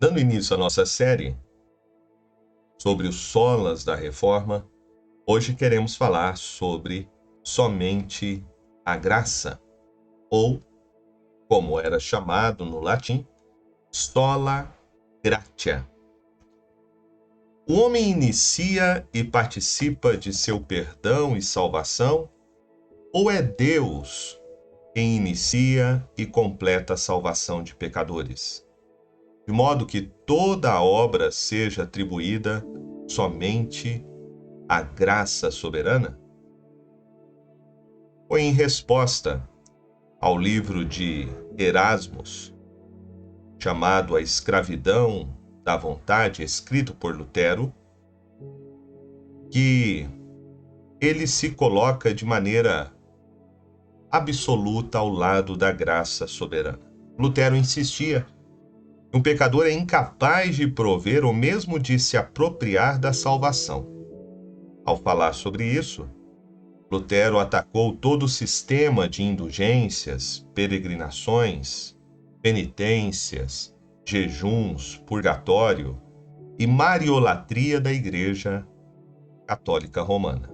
Dando início à nossa série sobre os solas da Reforma, hoje queremos falar sobre somente a graça, ou, como era chamado no latim, sola gratia. O homem inicia e participa de seu perdão e salvação, ou é Deus quem inicia e completa a salvação de pecadores, de modo que toda a obra seja atribuída somente à graça soberana? Foi em resposta ao livro de Erasmus, chamado A Escravidão da Vontade, escrito por Lutero, que ele se coloca de maneira absoluta ao lado da graça soberana. Lutero insistia: um pecador é incapaz de prover ou mesmo de se apropriar da salvação. Ao falar sobre isso, Lutero atacou todo o sistema de indulgências, peregrinações, penitências, jejuns, purgatório e mariolatria da Igreja Católica Romana.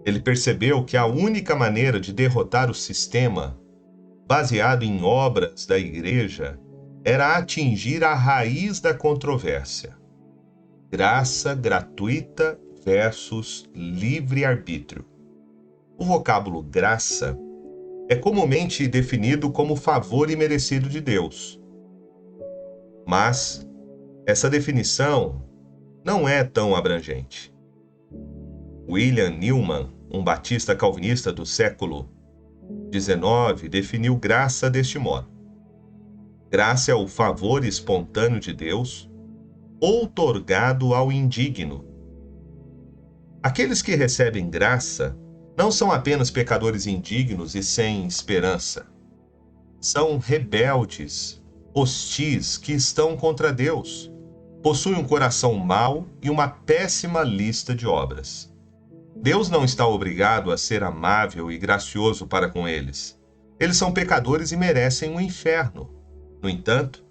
Ele percebeu que a única maneira de derrotar o sistema baseado em obras da Igreja era atingir a raiz da controvérsia: graça gratuita versus livre-arbítrio. O vocábulo graça é comumente definido como favor imerecido de Deus. Mas essa definição não é tão abrangente. William Newman, um batista calvinista do século XIX, definiu graça deste modo: graça é o favor espontâneo de Deus, outorgado ao indigno. Aqueles que recebem graça não são apenas pecadores indignos e sem esperança. São rebeldes, hostis, que estão contra Deus, possuem um coração mau e uma péssima lista de obras. Deus não está obrigado a ser amável e gracioso para com eles. Eles são pecadores e merecem o inferno. No entanto,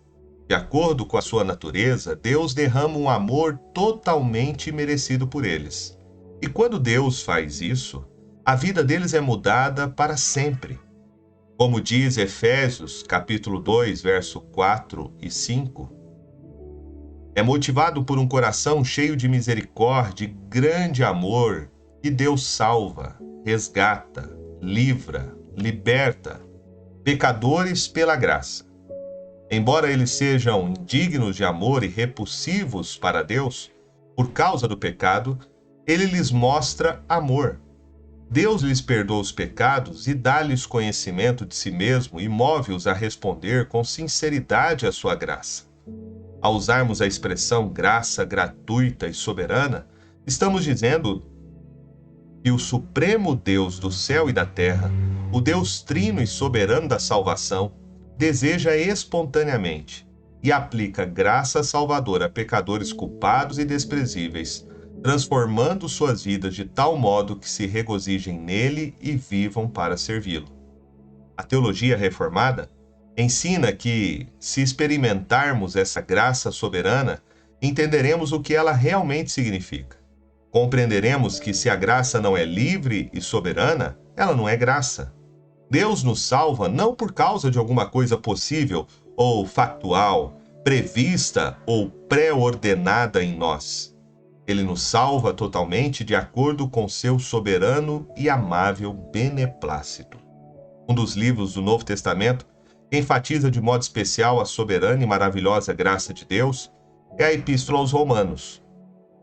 de acordo com a sua natureza, Deus derrama um amor totalmente merecido por eles. E quando Deus faz isso, a vida deles é mudada para sempre. Como diz Efésios, capítulo 2, verso 4 e 5, é motivado por um coração cheio de misericórdia e grande amor que Deus salva, resgata, livra, liberta pecadores pela graça. Embora eles sejam indignos de amor e repulsivos para Deus, por causa do pecado, ele lhes mostra amor. Deus lhes perdoa os pecados e dá-lhes conhecimento de si mesmo e move-os a responder com sinceridade à sua graça. Ao usarmos a expressão graça gratuita e soberana, estamos dizendo que o Supremo Deus do céu e da terra, o Deus trino e soberano da salvação, deseja espontaneamente e aplica graça salvadora a pecadores culpados e desprezíveis, transformando suas vidas de tal modo que se regozijem nele e vivam para servi-lo. A teologia reformada ensina que, se experimentarmos essa graça soberana, entenderemos o que ela realmente significa. Compreenderemos que se a graça não é livre e soberana, ela não é graça. Deus nos salva não por causa de alguma coisa possível ou factual, prevista ou pré-ordenada em nós. Ele nos salva totalmente de acordo com seu soberano e amável beneplácito. Um dos livros do Novo Testamento que enfatiza de modo especial a soberana e maravilhosa graça de Deus é a Epístola aos Romanos.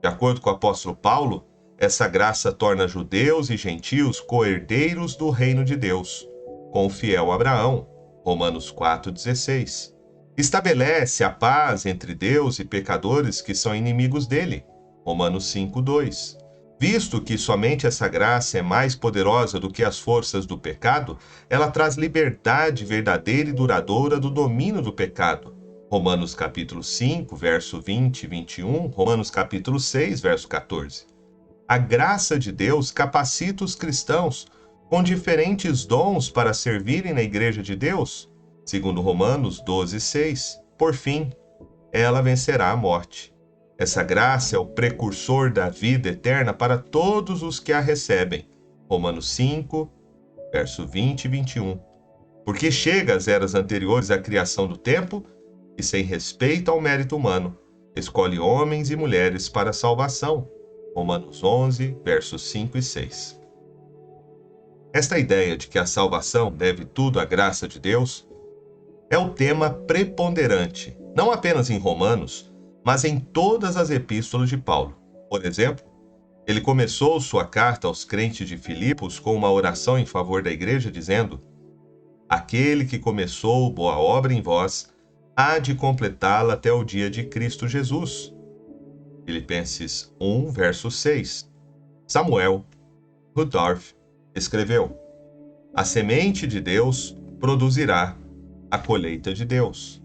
De acordo com o apóstolo Paulo, essa graça torna judeus e gentios co-herdeiros do reino de Deus, com o fiel Abraão, Romanos 4,16. Estabelece a paz entre Deus e pecadores que são inimigos dele, Romanos 5,2. Visto que somente essa graça é mais poderosa do que as forças do pecado, ela traz liberdade verdadeira e duradoura do domínio do pecado, Romanos capítulo 5, verso 20 e 21, Romanos capítulo 6, verso 14. A graça de Deus capacita os cristãos com diferentes dons para servirem na Igreja de Deus, segundo Romanos 12, 6. Por fim, ela vencerá a morte. Essa graça é o precursor da vida eterna para todos os que a recebem. Romanos 5, verso 20 e 21. Porque chega às eras anteriores à criação do tempo e, sem respeito ao mérito humano, escolhe homens e mulheres para a salvação. Romanos 11, versos 5 e 6. Esta ideia de que a salvação deve tudo à graça de Deus é o tema preponderante, não apenas em Romanos, mas em todas as epístolas de Paulo. Por exemplo, ele começou sua carta aos crentes de Filipos com uma oração em favor da igreja, dizendo: Aquele que começou boa obra em vós, há de completá-la até o dia de Cristo Jesus. Filipenses 1, verso 6. Samuel Rudolph escreveu: A semente de Deus produzirá a colheita de Deus.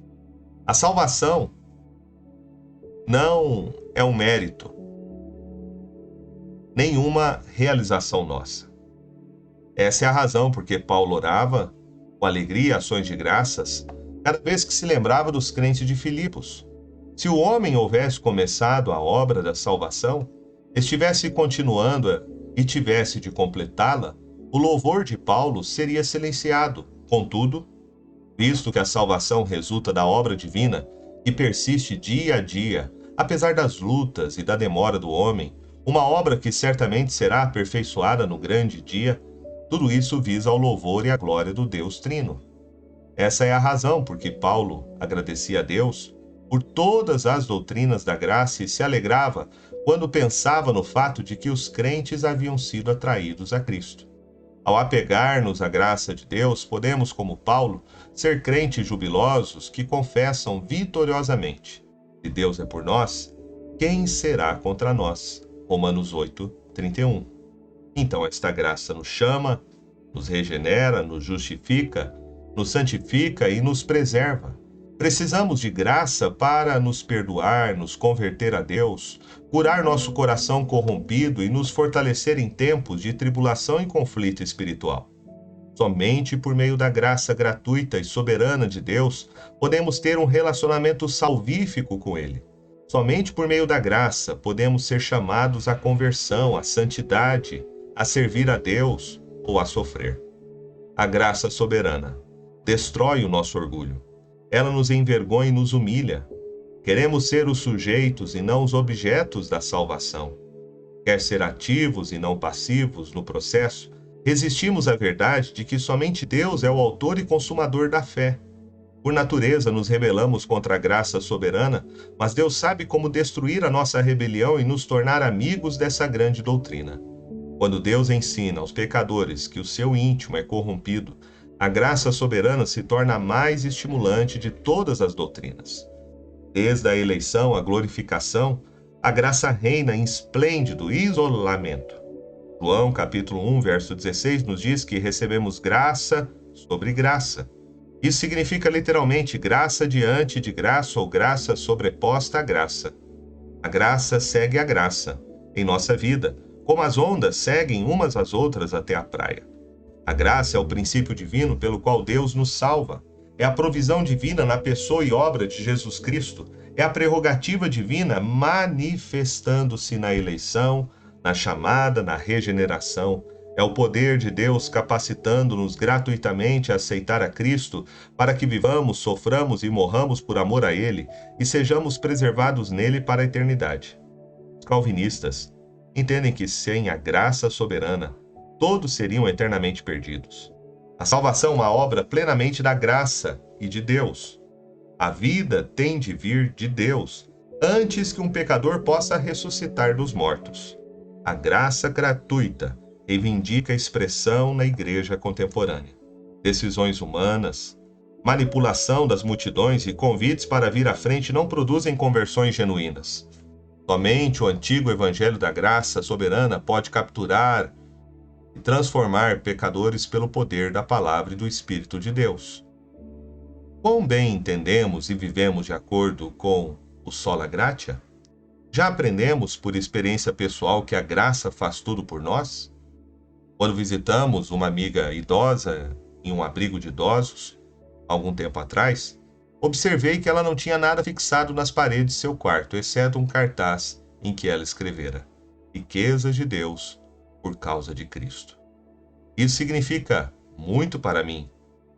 A salvação não é um mérito, nenhuma realização nossa. Essa é a razão porque Paulo orava com alegria e ações de graças cada vez que se lembrava dos crentes de Filipos. Se o homem houvesse começado a obra da salvação, estivesse continuando e tivesse de completá-la, o louvor de Paulo seria silenciado. Contudo, visto que a salvação resulta da obra divina e persiste dia a dia, apesar das lutas e da demora do homem, uma obra que certamente será aperfeiçoada no grande dia, tudo isso visa ao louvor e à glória do Deus Trino. Essa é a razão por que Paulo agradecia a Deus por todas as doutrinas da graça e se alegrava quando pensava no fato de que os crentes haviam sido atraídos a Cristo. Ao apegar-nos à graça de Deus, podemos, como Paulo, ser crentes jubilosos que confessam vitoriosamente: se Deus é por nós, quem será contra nós? Romanos 8, 31. Então esta graça nos chama, nos regenera, nos justifica, nos santifica e nos preserva. Precisamos de graça para nos perdoar, nos converter a Deus, curar nosso coração corrompido e nos fortalecer em tempos de tribulação e conflito espiritual. Somente por meio da graça gratuita e soberana de Deus podemos ter um relacionamento salvífico com Ele. Somente por meio da graça podemos ser chamados à conversão, à santidade, a servir a Deus ou a sofrer. A graça soberana destrói o nosso orgulho. Ela nos envergonha e nos humilha. Queremos ser os sujeitos e não os objetos da salvação. Quer ser ativos e não passivos no processo, resistimos à verdade de que somente Deus é o autor e consumador da fé. Por natureza, nos rebelamos contra a graça soberana, mas Deus sabe como destruir a nossa rebelião e nos tornar amigos dessa grande doutrina. Quando Deus ensina aos pecadores que o seu íntimo é corrompido, a graça soberana se torna a mais estimulante de todas as doutrinas. Desde a eleição à glorificação, a graça reina em esplêndido isolamento. João capítulo 1, verso 16 nos diz que recebemos graça sobre graça. Isso significa literalmente graça diante de graça ou graça sobreposta à graça. A graça segue a graça em nossa vida, como as ondas seguem umas às outras até a praia. A graça é o princípio divino pelo qual Deus nos salva. É a provisão divina na pessoa e obra de Jesus Cristo. É a prerrogativa divina manifestando-se na eleição, na chamada, na regeneração. É o poder de Deus capacitando-nos gratuitamente a aceitar a Cristo para que vivamos, soframos e morramos por amor a Ele e sejamos preservados nele para a eternidade. Os calvinistas entendem que sem a graça soberana, todos seriam eternamente perdidos. A salvação é uma obra plenamente da graça e de Deus. A vida tem de vir de Deus, antes que um pecador possa ressuscitar dos mortos. A graça gratuita reivindica a expressão na igreja contemporânea. Decisões humanas, manipulação das multidões e convites para vir à frente não produzem conversões genuínas. Somente o antigo evangelho da graça soberana pode capturar e transformar pecadores pelo poder da palavra e do Espírito de Deus. Quão bem entendemos e vivemos de acordo com o sola gratia? Já aprendemos por experiência pessoal que a graça faz tudo por nós? Quando visitamos uma amiga idosa em um abrigo de idosos, algum tempo atrás, Observei que ela não tinha nada fixado nas paredes de seu quarto, exceto um cartaz em que ela escrevera: Riquezas de Deus por causa de Cristo. Isso significa muito para mim,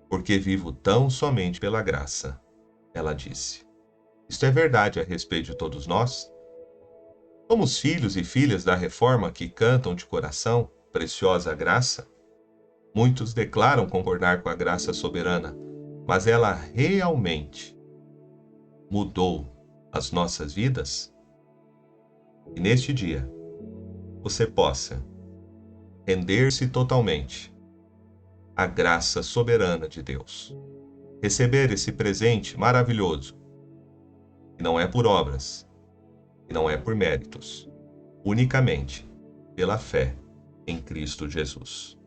porque vivo tão somente pela graça, ela disse. Isto é verdade a respeito de todos nós? Somos filhos e filhas da reforma que cantam de coração, preciosa graça? Muitos declaram concordar com a graça soberana, mas ela realmente mudou as nossas vidas? E neste dia, você possa render-se totalmente à graça soberana de Deus. Receber esse presente maravilhoso, que não é por obras, que não é por méritos, unicamente pela fé em Cristo Jesus.